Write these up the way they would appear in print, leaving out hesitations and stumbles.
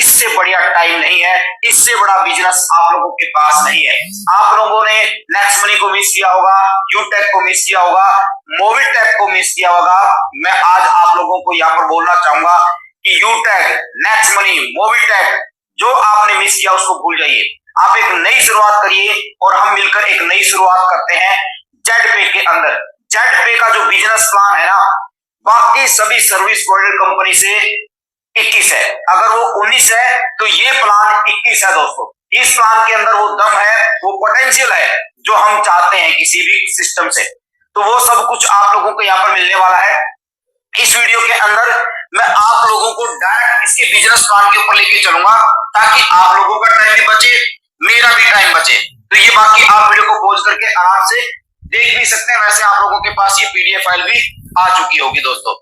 इससे बढ़िया टाइम नहीं है, इससे बड़ा बिजनेस आप लोगों के पास नहीं है। आप लोगों ने नेक्स्ट मनी को मिस किया होगा, यूटेक को मिस किया होगा, मोबिटेक को मिस किया होगा। मैं आज आप लोगों को यहाँ पर बोलना चाहूंगा कि यूटेक, नेक्स्ट मनी, मोबिटेक जो आपने मिस किया उसको भूल जाइए। आप एक नई शुरुआत करिए और हम मिलकर एक नई शुरुआत करते हैं जेड पे के अंदर। जेड पे का जो बिजनेस प्लान है ना, बाकी सभी सर्विस प्रोवाइडर कंपनी से 21 है, अगर वो 19 है तो ये प्लान 21 है दोस्तों। इस प्लान के अंदर वो दम है, वो पोटेंशियल है जो हम चाहते हैं किसी भी सिस्टम से, तो वो सब कुछ आप लोगों को यहाँ पर मिलने वाला है। इस वीडियो के अंदर मैं आप लोगों को डायरेक्ट इसके बिजनेस प्लान के ऊपर लेके चलूंगा ताकि आप लोगों का टाइम भी बचे, मेरा भी टाइम बचे। तो ये बाकी आप वीडियो को पॉज करके आराम से देख भी सकते हैं। वैसे आप लोगों के पास ये पीडीएफ फाइल भी आ चुकी होगी दोस्तों।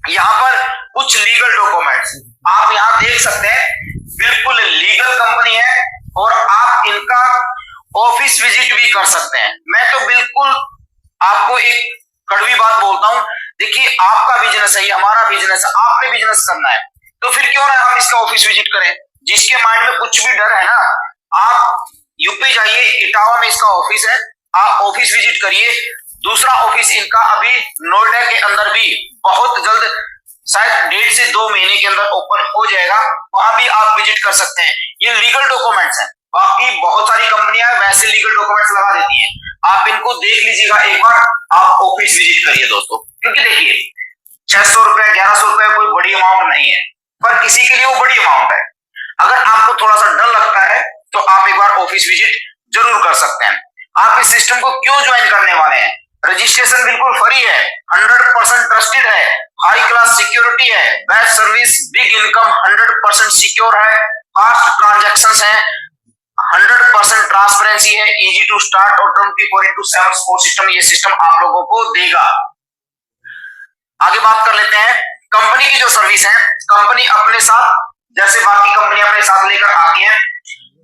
यहाँ पर कुछ लीगल डॉक्यूमेंट्स आप यहाँ देख सकते हैं, बिल्कुल लीगल कंपनी है और आप इनका ऑफिस विजिट भी कर सकते हैं। मैं तो बिल्कुल आपको एक कड़वी बात बोलता हूं, देखिए आपका बिजनेस है, ये हमारा बिजनेस है, आपने बिजनेस करना है, तो फिर क्यों ना हम इसका ऑफिस विजिट करें। जिसके माइंड में कुछ भी डर है ना, आप यूपी जाइए, इटावा में इसका ऑफिस है, आप ऑफिस विजिट करिए। दूसरा ऑफिस इनका अभी नोएडा के अंदर भी बहुत जल्द, शायद 1.5 से 2 महीने के अंदर ओपन हो जाएगा, वहां भी आप विजिट कर सकते हैं। ये लीगल डॉक्यूमेंट्स हैं, बाकी बहुत सारी कंपनियां वैसे लीगल डॉक्यूमेंट्स लगा देती हैं, आप इनको देख लीजिएगा एक बार, आप ऑफिस विजिट करिए दोस्तों। क्योंकि देखिए 600 रुपए 1100 रुपए कोई बड़ी अमाउंट नहीं है, पर किसी के लिए वो बड़ी अमाउंट है। अगर आपको थोड़ा सा डर लगता है तो आप एक बार ऑफिस विजिट जरूर कर सकते हैं। आप इस सिस्टम को क्यों ज्वाइन करने वाले हैं? रजिस्ट्रेशन बिल्कुल फ्री है, 100% ट्रस्टेड है, हाई क्लास सिक्योरिटी है, best service, big income, 100% secure है, फास्ट ट्रांजैक्शंस है, 100% ट्रांसपेरेंसी है, इजी टू स्टार्ट और 24/7 सपोर्ट सिस्टम ये सिस्टम आप लोगों को देगा। आगे बात कर लेते हैं कंपनी की जो सर्विस है। कंपनी अपने साथ, जैसे बाकी कंपनी अपने साथ लेकर आती है,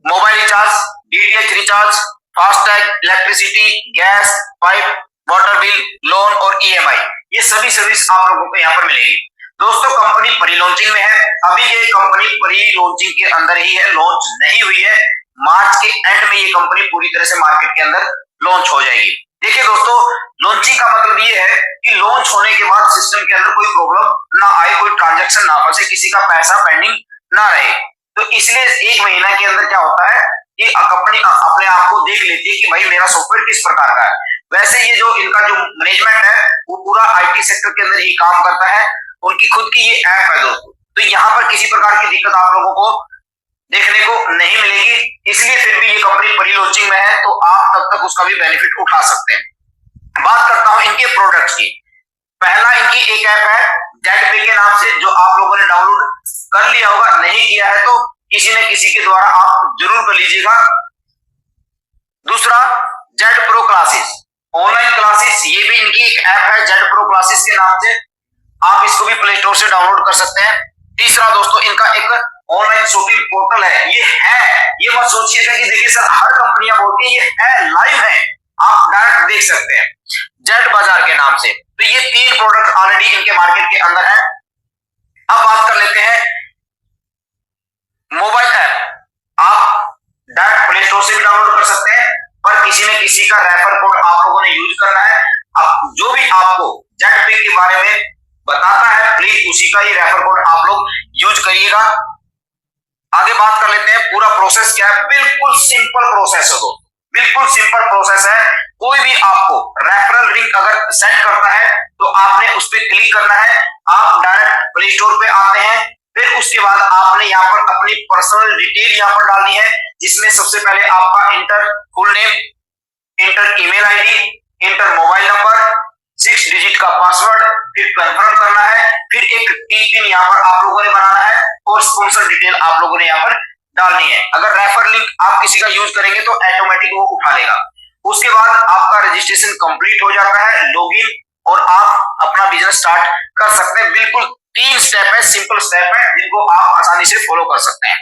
mobile recharge, DTH recharge, FASTag, electricity, gas, pipe, water bill, loan और ईएमआई, ये सभी सर्विस आप लोगों को यहाँ पर मिलेगी। दोस्तों कंपनी प्री लॉन्चिंग में है, अभी ये कंपनी प्री लॉन्चिंग के अंदर ही है, लॉन्च नहीं हुई है। मार्च के एंड में ये कंपनी पूरी तरह से मार्केट के अंदर लॉन्च हो जाएगी। देखिए दोस्तों, लॉन्चिंग का मतलब ये है कि लॉन्च होने के बाद सिस्टम के अंदर कोई प्रॉब्लम ना आए, कोई ट्रांजैक्शन ना फंसे, किसी का पैसा पेंडिंग ना रहे। तो इसलिए 1 महीना के अंदर क्या होता है कि कंपनी अपने आप को देख लेती है कि भाई मेरा सॉफ्टवेयर किस प्रकार का है। वैसे ये जो इनका जो मैनेजमेंट है वो पूरा आईटी सेक्टर के अंदर ही काम करता है, उनकी खुद की ये ऐप है दोस्तों। तो यहाँ पर किसी प्रकार की दिक्कत आप लोगों को देखने को नहीं मिलेगी, इसलिए फिर भी ये कंपनी प्री लॉन्चिंग में है, तो आप तब तक उसका भी बेनिफिट उठा सकते हैं। बात करता हूं इनके प्रोडक्ट्स की। पहला इनकी एक ऐप है जेड पे के नाम से, जो आप लोगों ने डाउनलोड कर लिया होगा, नहीं किया है तो किसी न किसी के द्वारा आप जरूर कर लीजिएगा। दूसरा Z pro classes, online classes, ये भी इनकी एक ऐप है जेड प्रो क्लासेस के नाम से, आप इसको भी प्ले स्टोर से डाउनलोड कर सकते हैं। तीसरा दोस्तों इनका एक ऑनलाइन शॉपिंग पोर्टल है, ये मत सोचिएगा कि देखिए सर हर कंपनियां बोलती है, ये है, लाइव है, आप डायरेक्ट देख सकते हैं जेड बाजार के नाम से। तो ये 3 प्रोडक्ट ऑलरेडी इनके मार्केट के अंदर है। अब बात कर लेते हैं मोबाइल ऐप, आप डायरेक्ट प्ले स्टोर से भी डाउनलोड कर सकते हैं, पर किसी न किसी का रेफर कोड आप लोगों ने यूज करना है। अब जो भी आपको जेड पे के बारे में बताता है प्लीज उसी का ही रेफर कोड आप लोग यूज करिएगा। आगे बात कर लेते हैं पूरा प्रोसेस क्या है। बिल्कुल सिंपल प्रोसेस है दोस्तों, बिल्कुल सिंपल प्रोसेस है। कोई भी आपको रेफरल लिंक अगर सेंड करता है तो आपने उस पर क्लिक करना है, आप डायरेक्ट प्ले स्टोर पे आते हैं, फिर उसके बाद आपने यहाँ पर अपनी पर्सनल डिटेल यहाँ पर डालनी है, जिसमें सबसे पहले आपका inter full name, inter email ID, inter mobile number, 6 digit का पासवर्ड, फिर कंफर्म करना है, फिर एक टी-पिन यहाँ पर आप लोगों ने बनाना है और स्पॉन्सर डिटेल आप लोगों ने यहाँ पर डालनी है। अगर रेफर लिंक आप किसी का यूज करेंगे तो ऑटोमेटिक वो उठा लेगा। उसके बाद आपका रजिस्ट्रेशन कंप्लीट हो जाता है, लॉगिन, और आप अपना बिजनेस स्टार्ट कर सकते हैं। बिल्कुल 3 स्टेप है, सिंपल स्टेप है, जिनको आप आसानी से फॉलो कर सकते हैं।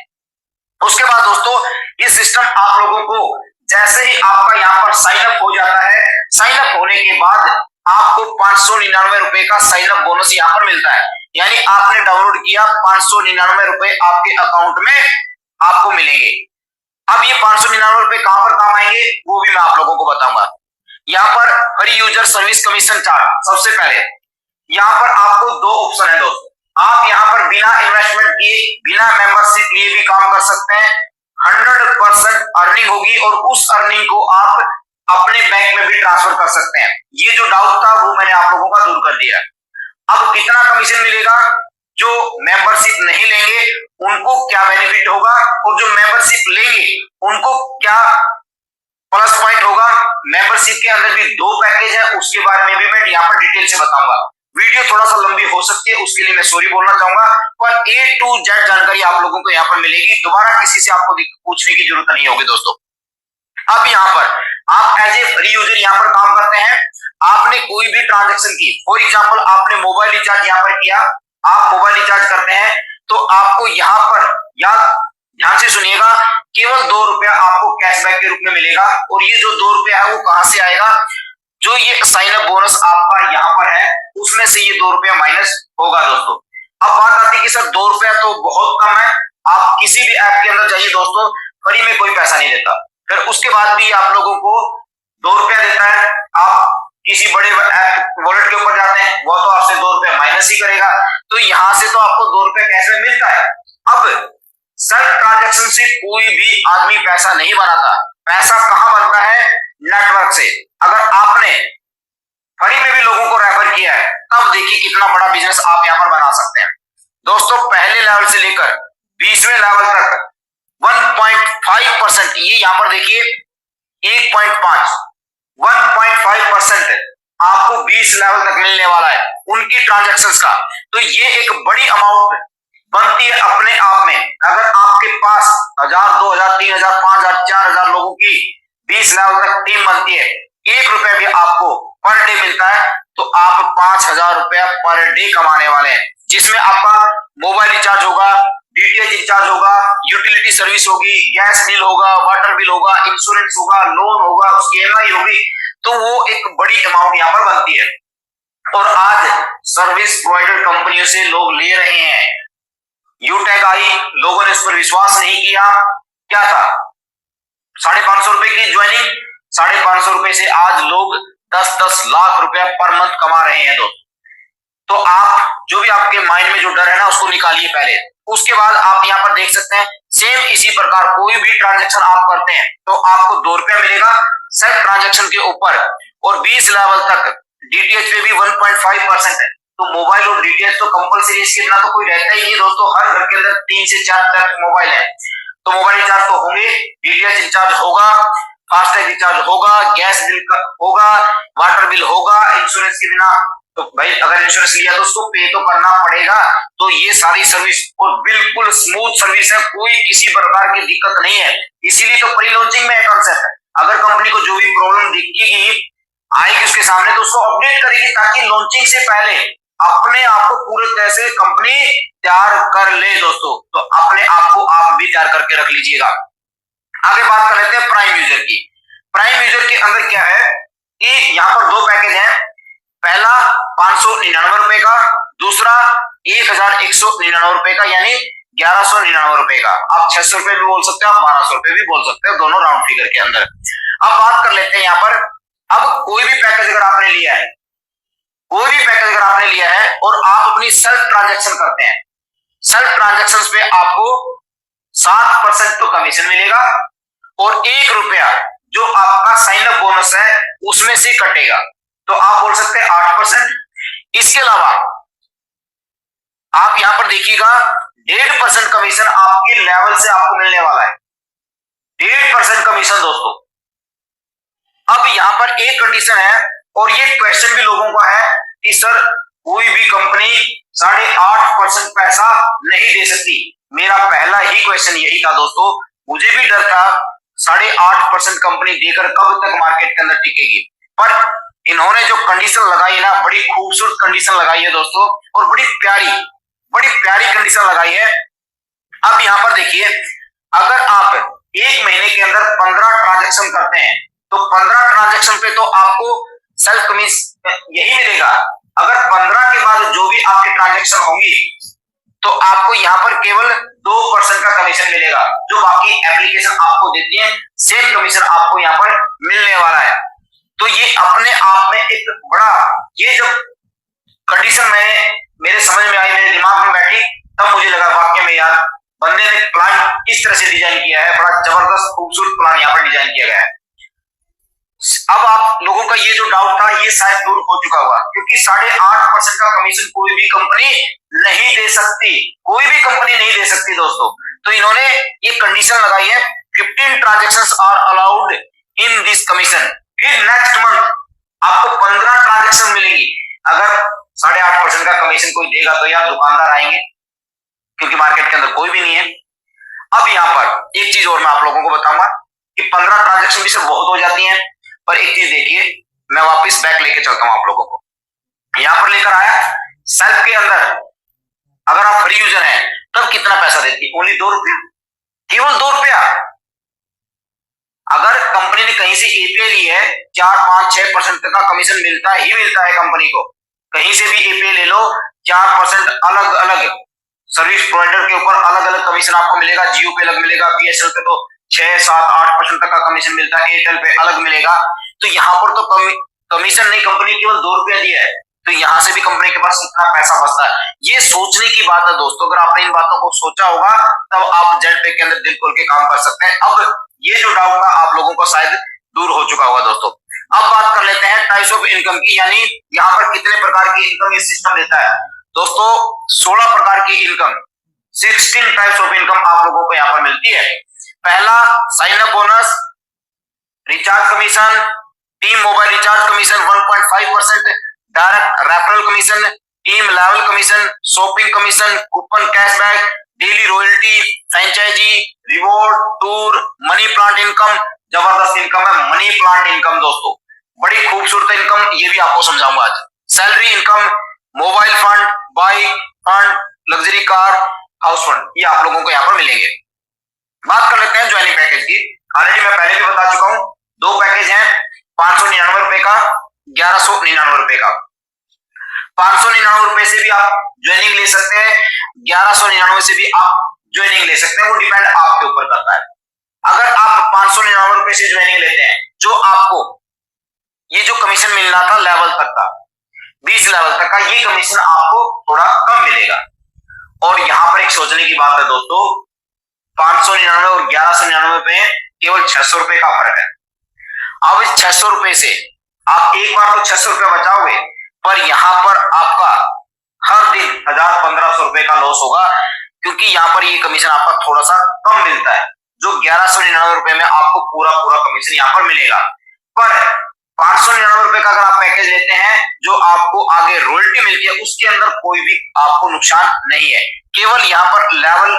उसके बाद दोस्तों ये सिस्टम आप लोगों को जैसे ही आपका यहाँ पर साइन अप हो जाता है, साइन अप होने के बाद आपको 599 रुपए का साइन अप बोनस यहाँ पर मिलता है। यानी आपने डाउनलोड किया 599 रुपए आपके अकाउंट में आपको मिलेंगे। अब ये 599 रुपए कहां पर काम आएंगे वो भी मैं आप लोगों को बताऊंगा। यहाँ पर free user service commission chart, सबसे पहले यहाँ पर आपको दो ऑप्शन है दोस्तों। आप यहाँ पर बिना इन्वेस्टमेंट किए, बिना मेंबरशिप लिए भी काम कर सकते हैं। 100% अर्निंग होगी और उस अर्निंग को आप अपने बैंक में भी ट्रांसफर कर सकते हैं। ये जो डाउट था वो मैंने आप लोगों का दूर कर दिया। अब कितना कमीशन मिलेगा, जो मेंबरशिप नहीं लेंगे उनको क्या बेनिफिट होगा और जो मेंबरशिप लेंगे उनको क्या प्लस पॉइंट होगा। मेंबरशिप के अंदर भी दो पैकेज है, उसके बारे में भी मैं यहाँ पर डिटेल से बताऊंगा। वीडियो थोड़ा सा लंबी हो सकती है, उसके लिए मैं सॉरी बोलना चाहूंगा, पर A to Z जानकारी आप लोगों को यहाँ पर मिलेगी। दोबारा किसी से आपको पूछने की जरूरत नहीं होगी दोस्तों। अब यहाँ पर आप एज ए फ्री यूजर यहाँ पर काम करते हैं। आपने कोई भी ट्रांजेक्शन की, फॉर एग्जाम्पल आपने मोबाइल रिचार्ज यहाँ पर किया, आप मोबाइल रिचार्ज करते हैं तो आपको यहाँ पर ध्यान से सुनिएगा, केवल 2 रुपया आपको कैशबैक के रूप में मिलेगा। और ये जो 2 रुपया है वो कहां से आएगा, जो ये साइन अप बोनस आपका यहाँ पर है उसमें से ये 2 रुपया माइनस होगा दोस्तों। अब बात आती है कि सर 2 रुपया तो बहुत कम है, आप किसी भी ऐप के अंदर जाइए दोस्तों, फ्री में कोई पैसा नहीं देता, फिर उसके बाद भी आप लोगों को 2 रुपया देता है। आप किसी बड़े ऐप वॉलेट के ऊपर जाते हैं, वो तो आपसे 2 रुपया माइनस ही करेगा, तो यहां से तो आपको 2 रुपया कैश में मिलता है। अब सेल्फ ट्रांजैक्शन से कोई भी आदमी पैसा नहीं बनाता, पैसा कहां बनता है, नेटवर्क से। अगर आपने फ्री में भी लोगों को रेफर किया है तब देखिए कितना बड़ा बिजनेस आप यहां पर बना सकते हैं दोस्तों। पहले लेवल से लेकर 20वें लेवल तक 1.5%, ये यहां पर देखिए 1.5% आपको 20 लेवल तक मिलने वाला है उनकी ट्रांजैक्शंस का। तो ये एक बड़ी अमाउंट बनती है अपने आप में। अगर आपके पास 1000, 2000, 3000, 5000, 4000 लोगों की 20 लेवल तक टीम बनती है, 1 रुपया भी आपको पर डे मिलता है, तो आप 5000 रुपया पर डे कमाने वाले हैं, जिसमें आपका मोबाइल रिचार्ज होगा, डीटीएच रिचार्ज होगा, यूटिलिटी सर्विस होगी, गैस बिल होगा, वाटर बिल होगा, इंश्योरेंस होगा, लोन होगा, उसकी EMI होगी, तो वो एक बड़ी अमाउंट यहाँ पर बनती है। और आज सर्विस प्रोवाइडर कंपनियों से लोग ले रहे हैं। यूटेक आई, लोगों ने इस पर विश्वास नहीं किया, क्या था 550 रुपए की ज्वाइनिंग, 550 रुपए से आज लोग 10-10 लाख रुपया पर मंथ कमा रहे हैं दोस्तों। तो आप जो भी आपके माइंड में जो डर है ना उसको निकालिए पहले, उसके बाद आप यहाँ पर देख सकते हैं सेम इसी प्रकार कोई भी ट्रांजैक्शन आप करते हैं तो आपको 2 रुपया मिलेगा सेल्फ ट्रांजैक्शन के ऊपर। और 20 लेवल तक डीटीएच पे भी 1.5% है, तो मोबाइल और डीटीएच तो कंपलसरी, इसके बिना तो कोई रहता ही नहीं दोस्तों। हर घर के अंदर 3 से 4 तक मोबाइल है, तो मोबाइल रिचार्ज तो होंगे, डीटीएच रिचार्ज होगा, फास्टैग रिचार्ज होगा, गैस बिल होगा, वाटर बिल होगा, इंश्योरेंस के बिना तो भाई अगर इंश्योरेंस लिया तो उसको पे तो करना पड़ेगा। तो ये सारी सर्विस और बिल्कुल स्मूथ सर्विस है, कोई किसी प्रकार की दिक्कत नहीं है। इसीलिए तो प्री लॉन्चिंग में कॉन्सेप्ट है, अगर कंपनी को जो भी प्रॉब्लम दिखेगी आएगी उसके सामने तो उसको अपडेट करेगी, ताकि लॉन्चिंग से पहले अपने आप को पूरी तरह से कंपनी तैयार कर ले दोस्तों। तो अपने आप को आप भी तैयार करके रख लीजिएगा। आगे बात कर लेते हैं प्राइम यूजर की। प्राइम यूजर के अंदर क्या है कि यहाँ पर 2 पैकेज हैं, पहला 599 रुपए का, दूसरा 1199 रुपए का, यानी 1199 रुपए का। आप 600 रुपए भी बोल सकते हो, आप 1200 रुपए भी बोल सकते हो, दोनों राउंड फिगर के अंदर। अब बात कर लेते हैं यहाँ पर, अब कोई भी पैकेज अगर आपने लिया है, कोई भी पैकेज अगर आपने लिया है और आप अपनी सेल्फ ट्रांजैक्शन करते हैं, सेल्फ ट्रांजैक्शन पे आपको 7% तो कमीशन मिलेगा और 1 रुपया जो आपका साइन अप बोनस है उसमें से कटेगा, तो आप बोल सकते हैं 8%। इसके अलावा आप यहां पर देखिएगा 1.5% कमीशन आपके लेवल से आपको मिलने वाला है, 1.5% कमीशन दोस्तों। अब यहां पर एक कंडीशन है और ये क्वेश्चन भी लोगों का है कि सर कोई भी कंपनी 8.5% पैसा नहीं दे सकती। मेरा पहला ही क्वेश्चन यही था दोस्तों, मुझे भी डर था 8.5% कंपनी देकर कब तक मार्केट के अंदर टिकेगी, पर इन्होंने जो कंडीशन लगाई ना, बड़ी खूबसूरत कंडीशन लगाई है दोस्तों, और बड़ी प्यारी कंडीशन लगाई है। अब यहां पर देखिए, अगर आप 1 महीने के अंदर 15 ट्रांजैक्शन करते हैं तो 15 ट्रांजैक्शन पे तो आपको सेल्फ कमीशन यही मिलेगा अगर 15 के बाद जो भी आपकी ट्रांजेक्शन होंगी तो आपको यहाँ पर केवल 2% का कमीशन मिलेगा। जो बाकी एप्लीकेशन आपको देती है सेम कमीशन आपको यहाँ पर मिलने वाला है। तो ये अपने आप में एक बड़ा, ये जब कंडीशन मेरे समझ में आई, मेरे दिमाग में बैठी, तब मुझे लगा वाकई में यार बंदे ने प्लान इस तरह से डिजाइन किया है, बड़ा जबरदस्त खूबसूरत प्लान यहाँ पर डिजाइन किया गया है। अब आप लोगों का ये जो डाउट था ये शायद दूर हो चुका होगा, क्योंकि 8.5% का कमीशन कोई भी कंपनी नहीं दे सकती, कोई भी कंपनी नहीं दे सकती दोस्तों। तो इन्होंने ये कंडीशन लगाई है 15 transactions are allowed in this commission. फिर नेक्स्ट मंथ आपको 15 ट्रांजेक्शन मिलेंगी। अगर 8.5% का कमीशन कोई देगा तो यार दुकानदार आएंगे, क्योंकि मार्केट के अंदर कोई भी नहीं है। अब यहाँ पर एक चीज और मैं आप लोगों को बताऊंगा कि 15 ट्रांजेक्शन भी सिर्फ बहुत हो जाती हैं, पर एक चीज देखिए, मैं वापस बैक लेके चलता हूं आप लोगों को। यहां पर लेकर आया सेल्फ के अंदर, अगर आप फ्री यूजर हैं तब कितना पैसा देती है? ओनली 2 रुपया, केवल 2 रुपया। अगर कंपनी ने कहीं से एपीआई ली है 4, 5, 6% का कमीशन मिलता ही मिलता है कंपनी को। कहीं से भी एपीआई ले लो 4% अलग अलग सर्विस प्रोवाइडर के ऊपर अलग अलग कमीशन आपको मिलेगा। जियो पे अलग मिलेगा, बीएसएल पे तो 6, 7, 8% तक का कमीशन मिलता है, एयरटेल पे अलग मिलेगा। तो यहाँ पर तो कमीशन नहीं, कंपनी केवल 2 रुपया दिया है, तो यहाँ से भी कंपनी के पास कितना पैसा बचता है, ये सोचने की बात है दोस्तों। अगर आपने इन बातों को सोचा होगा तब आप जेड पे के अंदर दिल खोल के काम कर सकते हैं। अब ये जो डाउट था आप लोगों को शायद दूर हो चुका होगा दोस्तों। अब बात कर लेते हैं टाइप्स ऑफ इनकम की, यानी यहाँ पर कितने प्रकार की इनकम ये सिस्टम देता है दोस्तों। 16 प्रकार की इनकम, 16 टाइप्स ऑफ इनकम आप लोगों को यहाँ पर मिलती है। पहला sign up bonus, recharge commission, team mobile recharge commission 1.5%, direct referral commission, team level commission, shopping commission, coupon cashback, daily royalty, franchise, reward, tour, money plant income. जबरदस्त income है मनी प्लांट इनकम दोस्तों, बड़ी खूबसूरत income, ये भी आपको समझाऊंगा आज। Salary income, mobile fund, bike fund, luxury car, house fund, ये आप लोगों को यहाँ पर मिलेंगे। बात कर लेते हैं ज्वाइनिंग पैकेज की। ऑलरेडी मैं पहले भी बता चुका हूं, 2 पैकेज हैं, 599 रुपए का, 1199 रुपए का। 599 रुपए से भी आप ज्वाइनिंग ले सकते हैं, 1199 से भी आप ज्वाइनिंग ले सकते हैं, वो डिपेंड आपके ऊपर करता है। अगर आप 599 रुपए से ज्वाइनिंग लेते हैं, जो आपको ये जो कमीशन मिलना था लेवल तक का, 20 लेवल तक का, ये कमीशन आपको थोड़ा कम मिलेगा। और यहां पर एक सोचने की बात है दोस्तों, 599 और 1199 पे केवल 600 रुपए का फर्क है। अब इस 600 रुपए से आप एक बार तो 600 रुपए बचाओगे, पर यहां पर आपका हर दिन 1000-1500 रुपए का लॉस होगा, क्योंकि यहां पर ये कमीशन आपका थोड़ा सा कम मिलता है। जो 1199 रुपए में आपको पूरा कमीशन यहां पर मिलेगा। पर 599 रुपए का अगर आप पैकेज लेते हैं, जो आपको आगे रॉयल्टी मिलती है, उसके अंदर कोई भी आपको नुकसान नहीं है। केवल यहाँ पर लेवल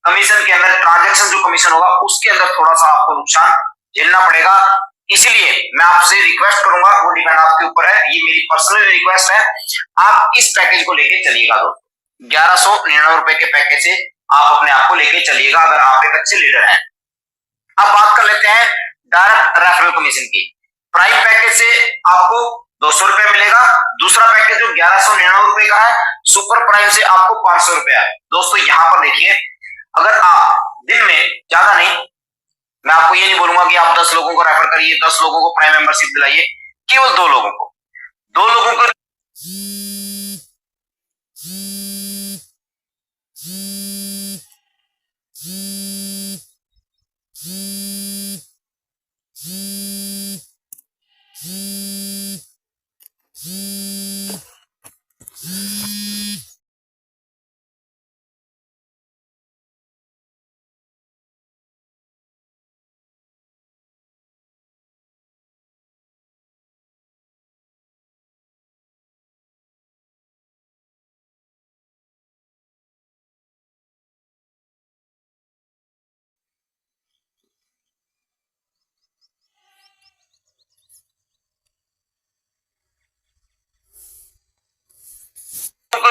कमीशन के अंदर ट्रांजैक्शन जो कमीशन होगा उसके अंदर थोड़ा सा आपको नुकसान झेलना पड़ेगा। इसीलिए मैं आपसे रिक्वेस्ट करूंगा, वो डिपेंड आपके ऊपर है, ये मेरी पर्सनल रिक्वेस्ट है, आप इस पैकेज को लेके चलिएगा दोस्तों। 1199 रुपए के पैकेज से आप अपने आप को लेके चलिएगा अगर आप एक अच्छे लीडर हैं। अब बात कर लेते हैं डायरेक्ट रेफरल कमीशन की। प्राइम पैकेज से आपको 200 रुपए मिलेगा, दूसरा पैकेज जो 1199 रुपए का है, सुपर प्राइम से आपको 500 रुपया है। दोस्तों यहाँ पर देखिए, अगर आप दिन में ज्यादा नहीं, मैं आपको ये नहीं बोलूंगा कि आप 10 लोगों को रेफर करिए, 10 लोगों को प्राइम मेंबरशिप दिलाइए, केवल 2 लोगों को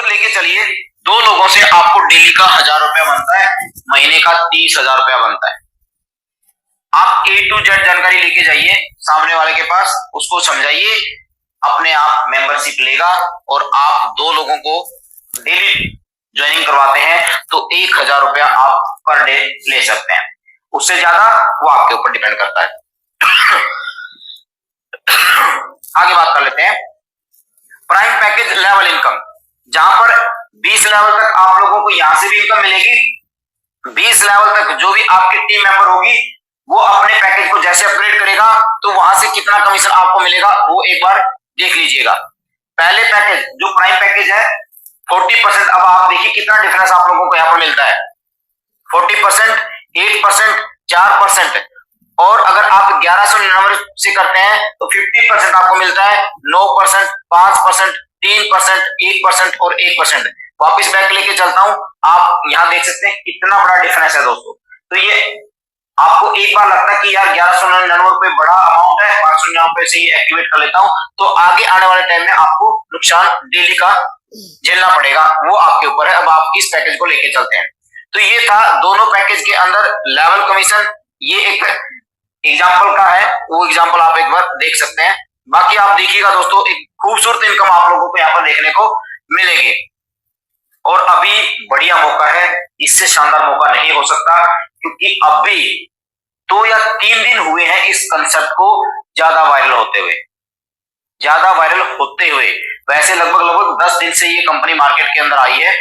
लेके चलिए। 2 लोगों से आपको डेली का 1000 रुपया बनता है, महीने का 30,000 रुपया बनता है। आप A to Z जानकारी लेके जाइए सामने वाले के पास, उसको समझाइए, अपने आप मेंबरशिप लेगा और आप 2 लोगों को डेली ज्वाइनिंग करवाते हैं तो 1000 रुपया आप पर डे ले सकते हैं। उससे ज्यादा वो आपके ऊपर डिपेंड करता है। आगे बात कर लेते हैं प्राइम पैकेज लेवल इनकम, जहां पर 20 लेवल तक आप लोगों को यहां से भी इनकम मिलेगी। 20 लेवल तक जो भी आपकी टीम मेंबर होगी वो अपने पैकेज को जैसे अपग्रेड करेगा तो वहां से कितना कमीशन आपको मिलेगा वो एक बार देख लीजिएगा। पहले पैकेज जो प्राइम पैकेज है 40%, अब आप देखिए कितना डिफरेंस आप लोगों को यहाँ पर मिलता है। 40%, 8%, 4%, और अगर आप 1199 से करते हैं तो 50% आपको मिलता है, 9%, 5%, 3%, 1% और 1%। वापिस बैक लेके चलता हूं, आप यहां देख सकते हैं कितना बड़ा डिफरेंस है दोस्तों। तो ये आपको एक बार लगता है कि यार 1199 रुपए बड़ा अमाउंट है, 599 से ही एक्टिवेट कर लेता हूं, तो आगे आने वाले टाइम में आपको नुकसान डेली का झेलना पड़ेगा, वो आपके ऊपर है। अब आप इस पैकेज को लेके चलते हैं। तो ये था दोनों पैकेज के अंदर लेवल कमीशन, ये एक एग्जाम्पल का है, वो एग्जाम्पल आप एक बार देख सकते हैं। बाकी आप देखिएगा दोस्तों, एक खूबसूरत इनकम आप लोगों को यहाँ पर देखने को मिलेगी और अभी बढ़िया मौका है, इससे शानदार मौका नहीं हो सकता, क्योंकि अभी 2 या 3 दिन हुए हैं इस कंसेप्ट को ज्यादा वायरल होते हुए। वैसे लगभग 10 दिन से ये कंपनी मार्केट के अंदर आई है,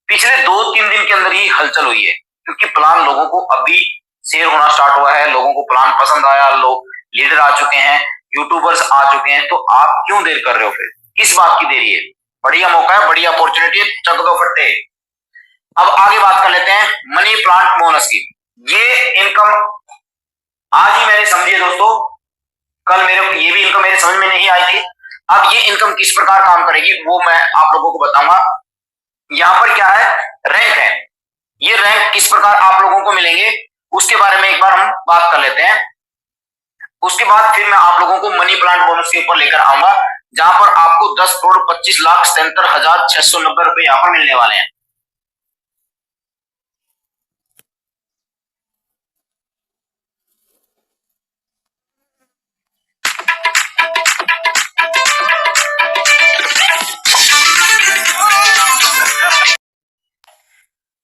पिछले 2-3 दिन के अंदर ही हलचल हुई है, क्योंकि प्लान लोगों को अभी शेयर होना स्टार्ट हुआ है, लोगों को प्लान पसंद आया, लोग लीडर आ चुके हैं, यूट्यूबर्स आ चुके हैं, तो आप क्यों देर कर रहे हो? फिर किस बात की देरी है? बढ़िया मौका है, बढ़िया अपॉर्चुनिटी है, चक दो फट्टे। अब आगे बात कर लेते हैं मनी प्लांट बोनस की। ये इनकम आज ही मैंने समझी है दोस्तों, कल ये भी इनकम मेरे समझ में नहीं आई थी। अब ये इनकम किस प्रकार काम करेगी वो मैं आप लोगों को बताऊंगा। यहां पर क्या है, रैंक है, ये रैंक किस प्रकार आप लोगों को मिलेंगे उसके बारे में एक बार हम बात कर लेते हैं। उसके बाद फिर मैं आप लोगों को मनी प्लांट बोनस के ऊपर लेकर आऊंगा, जहां पर आपको 10,25,77,690 रुपए यहां पर मिलने वाले हैं।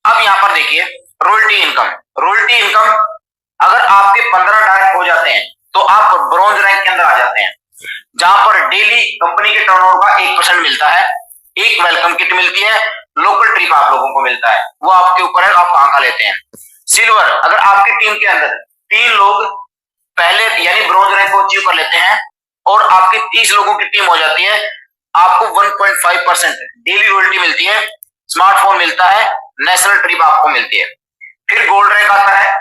अब यहां पर देखिए रॉयल्टी इनकम अगर आपके 15 डायरेक्ट हो जाते हैं तो आप ब्रॉन्ज रैंक के अंदर आ जाते हैं, जहां पर डेली कंपनी के टर्नओवर का 1% मिलता है, एक वेलकम किट मिलती है, लोकल ट्रिप आप लोगों को मिलता है, वो आपके ऊपर है आप कहां का लेते हैं। सिल्वर, अगर आपकी टीम के अंदर 3 लोग पहले यानी ब्रॉन्ज रैंक को अचीव कर लेते हैं और आपकी 30 लोगों की टीम हो जाती है, आपको 1.5% डेली रॉयल्टी मिलती है, स्मार्टफोन मिलता है, नेशनल ट्रिप आपको मिलती है। फिर गोल्ड रैंक आता है,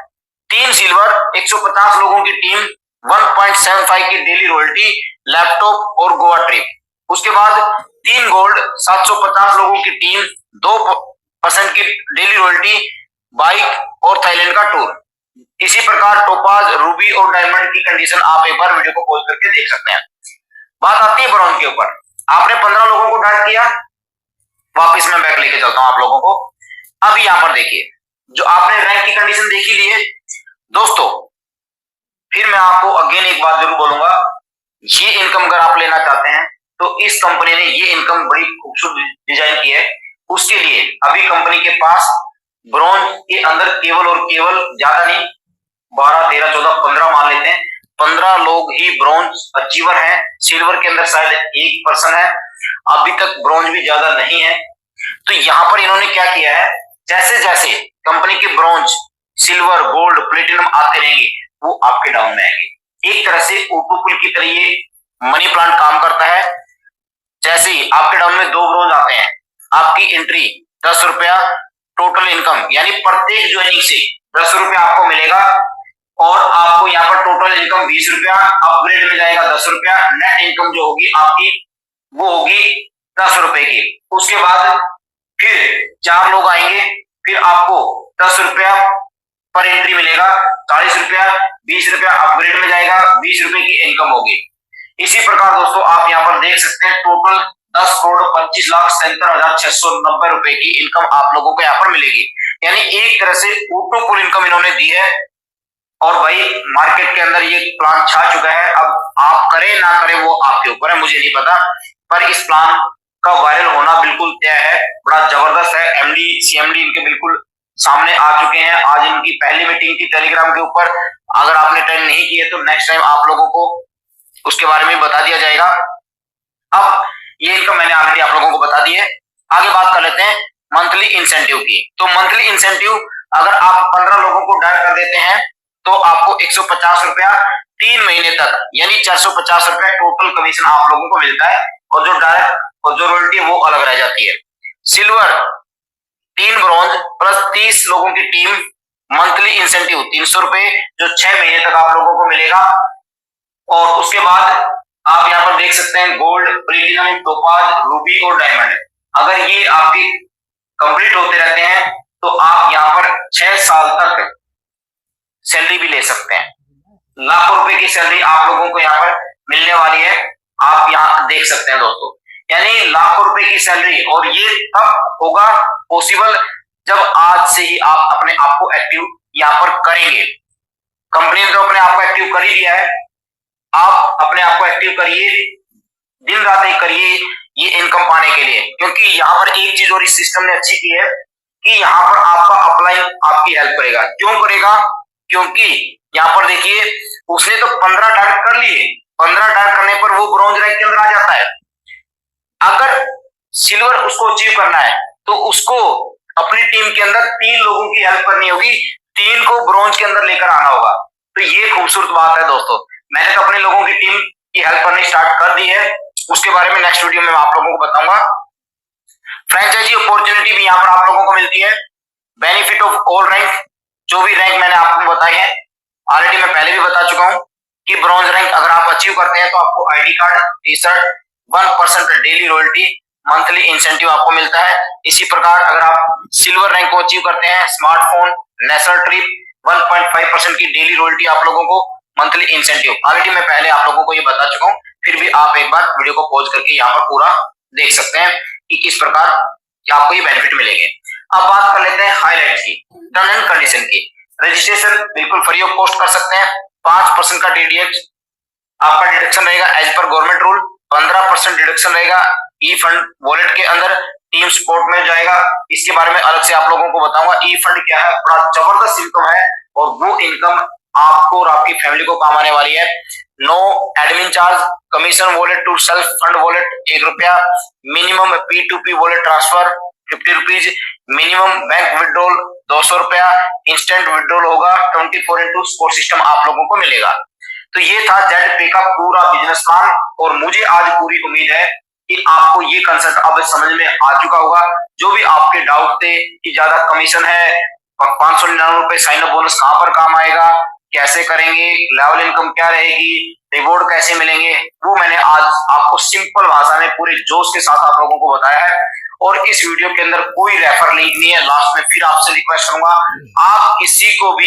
3 सिल्वर, 150 लोगों की टीम, 1.75 की डेली रॉयल्टी, लैपटॉप और गोवा ट्रिप। उसके बाद 3 गोल्ड, 750 लोगों की टीम, 2% की डेली रॉयल्टी, बाइक और थाईलैंड का टूर। इसी प्रकार टोपाज, रूबी और डायमंड की कंडीशन आप एक बार वीडियो को पॉज करके देख सकते हैं। बात आती है ब्रॉन्ज के ऊपर, आपने 15 लोगों को डायरेक्ट किया, वापिस मैं बैक लेके चलता हूं आप लोगों को। अब यहां पर देखिए जो आपने रैंक की कंडीशन देखी ली है दोस्तों, फिर मैं आपको अगेन एक बात जरूर बोलूंगा, ये इनकम अगर आप लेना चाहते हैं तो इस कंपनी ने ये इनकम बड़ी खूबसूरत डिजाइन की है। उसके लिए अभी कंपनी के पास ब्रॉन्ज के अंदर केवल और केवल ज्यादा नहीं 12, 13, 14, 15 मान लेते हैं, 15 लोग ही ब्रॉन्ज अचीवर हैं। सिल्वर के अंदर शायद 1% है, अभी तक ब्रॉन्ज भी ज्यादा नहीं है। तो यहां पर इन्होंने क्या किया है, जैसे जैसे कंपनी के ब्रॉन्ज, सिल्वर, गोल्ड, प्लेटिनम आते रहेंगे वो आपके डाउन में आएंगे। एक तरह से ऑटोपुल की तरह ये मनी प्लांट काम करता है। जैसे ही आपके डाउन में 2 ब्रॉन्ज आते हैं, आपकी एंट्री 10 रुपया, टोटल इनकम यानी प्रत्येक ज्वाइनिंग से 10 रुपया आपको मिलेगा और आपको यहाँ पर टोटल इनकम 20 रुपया, अपग्रेड में जाएगा 10 रुपया, नेट इनकम जो होगी आपकी वो होगी 10 रुपए की। उसके बाद फिर 4 लोग आएंगे, फिर आपको 10 रुपया पर एंट्री मिलेगा, 40 रुपया, 20 रुपया अपग्रेड में जाएगा, 20 रुपए की इनकम होगी। इसी प्रकार दोस्तों आप यहाँ पर देख सकते हैं टोटल 10,25,77,690 रुपए की इनकम आप लोगों को यहाँ पर मिलेगी। यानी एक तरह से ऑटो पुल इनकम इन्होंने दी है और भाई मार्केट के अंदर ये प्लान छा चुका है। अब आप करें ना करें वो आपके ऊपर है, मुझे नहीं पता, पर इस प्लान का वायरल होना बिल्कुल तय है, बड़ा जबरदस्त है। एमडी सीएमडी इनके बिल्कुल सामने आ चुके हैं। आज इनकी पहली मीटिंग थी टेलीग्राम के ऊपर। अगर आपने अटेंड नहीं किए तो नेक्स्ट टाइम आप लोगों को उसके बारे में बता दिया जाएगा। अब ये इनकम मैंने ऑलरेडी आप लोगों को बता दी है। आगे बात कर लेते हैं मंथली इंसेंटिव की। तो मंथली इंसेंटिव अगर आप 15 लोगों को डायल कर देते हैं तो आपको 150 रुपया 3 महीने तक, यानी 450 रुपया टोटल कमीशन आप लोगों को मिलता है। और जो डायरेक्ट और जो रॉयल्टी है वो अलग रह जाती है। सिल्वर 3 ब्रॉन्ज प्लस 30 लोगों की टीम, मंथली इंसेंटिव 300 रुपए, जो 6 महीने तक आप लोगों को मिलेगा। और उसके बाद आप यहाँ पर देख सकते हैं गोल्ड, प्लेटिनम, टोपाज, रूबी और डायमंड। अगर ये आपके कंप्लीट होते रहते हैं तो आप यहाँ पर 6 साल तक सैलरी भी ले सकते हैं। लाखों रुपए की सैलरी आप लोगों को यहाँ पर मिलने वाली है। आप यहाँ देख सकते हैं दोस्तों, यानी लाखों रुपए की सैलरी। और ये तब होगा पॉसिबल जब आज से ही आप अपने आप को एक्टिव यहाँ पर करेंगे। कंपनी ने तो अपने आप को एक्टिव कर ही दिया है, आप अपने आप को एक्टिव करिए, दिन रात ही करिए ये इनकम पाने के लिए। क्योंकि यहाँ पर एक चीज और इस सिस्टम ने अच्छी की है कि यहाँ पर आपका अपलाइन आपकी हेल्प करेगा। क्यों करेगा? क्योंकि यहाँ पर देखिए उसने तो 15 टारगेट कर लिए, 15 टारगेट करने पर वो ब्रॉन्ज रैंक के अंदर आ जाता है। अगर सिल्वर उसको अचीव करना है तो उसको अपनी टीम के अंदर 3 लोगों की हेल्प करनी होगी, 3 को ब्रॉन्ज के अंदर लेकर आना होगा। तो ये खूबसूरत बात है दोस्तों। मैंने तो अपने लोगों की टीम की हेल्प करनी स्टार्ट कर दी है, उसके बारे में नेक्स्ट वीडियो में मैं आप लोगों को बताऊंगा। फ्रेंचाइजी अपॉर्चुनिटी भी यहाँ पर आप लोगों को मिलती है। बेनिफिट ऑफ ऑल रैंक, जो भी रैंक मैंने आपको बताए हैं ऑलरेडी, मैं पहले भी बता चुका हूं कि ब्रॉन्ज रैंक अगर आप अचीव करते हैं तो आपको ID card, T shirt, 1% daily royalty, monthly incentive आपको मिलता है। इसी प्रकार अगर आप सिल्वर रैंक को अचीव करते हैं, स्मार्टफोन, नेशनल ट्रिप, 1.5% की डेली रॉयल्टी आप लोगों को, मंथली इंसेंटिव। ऑलरेडी मैं पहले आप लोगों को ये बता चुका हूं, फिर भी आप एक बार वीडियो को पॉज करके यहाँ पर पूरा देख सकते हैं कि किस प्रकार आपको ये बेनिफिट मिलेंगे। अब बात कर लेते हैं हाईलाइट्स की, टर्म एंड कंडीशन की। रजिस्ट्रेशन बिल्कुल फ्री ऑफ कॉस्ट कर सकते हैं। 5% का टीडीएस आपका डिडक्शन रहेगा as per government rule. 15% deduction रहेगा ई फंड वॉलेट के अंदर, टीम सपोर्ट में जाएगा। इसके बारे में अलग से आप लोगों को बताऊंगा। ई फंड क्या है, बड़ा जबरदस्त इनकम है और वो इनकम आपको और आपकी फैमिली को काम आने वाली है। No admin charge, commission wallet to self fund wallet 1 रुपया, minimum P2P wallet transfer 50 rupees, minimum bank withdrawal 200 रुपया, इंस्टेंट विड्रॉल होगा 24/2 स्पोर्ट सिस्टम आप लोगों को मिलेगा। तो ये था जेड पे का पूरा बिजनेस प्लान और मुझे आज पूरी उम्मीद है कि आपको ये कंसेप्ट अब समझ में आ चुका होगा। जो भी आपके डाउट थे कि ज्यादा कमीशन है, 599 रुपए साइन अप बोनस कहां पर काम आएगा, कैसे करेंगे, लेवल इनकम क्या रहेगी, रिवॉर्ड कैसे मिलेंगे, वो मैंने आज आपको सिंपल भाषा में पूरे जोश के साथ आप लोगों को बताया है। और इस वीडियो के अंदर कोई रेफर लिंक नहीं है। लास्ट में फिर आपसे रिक्वेस्ट करूंगा, आप किसी को भी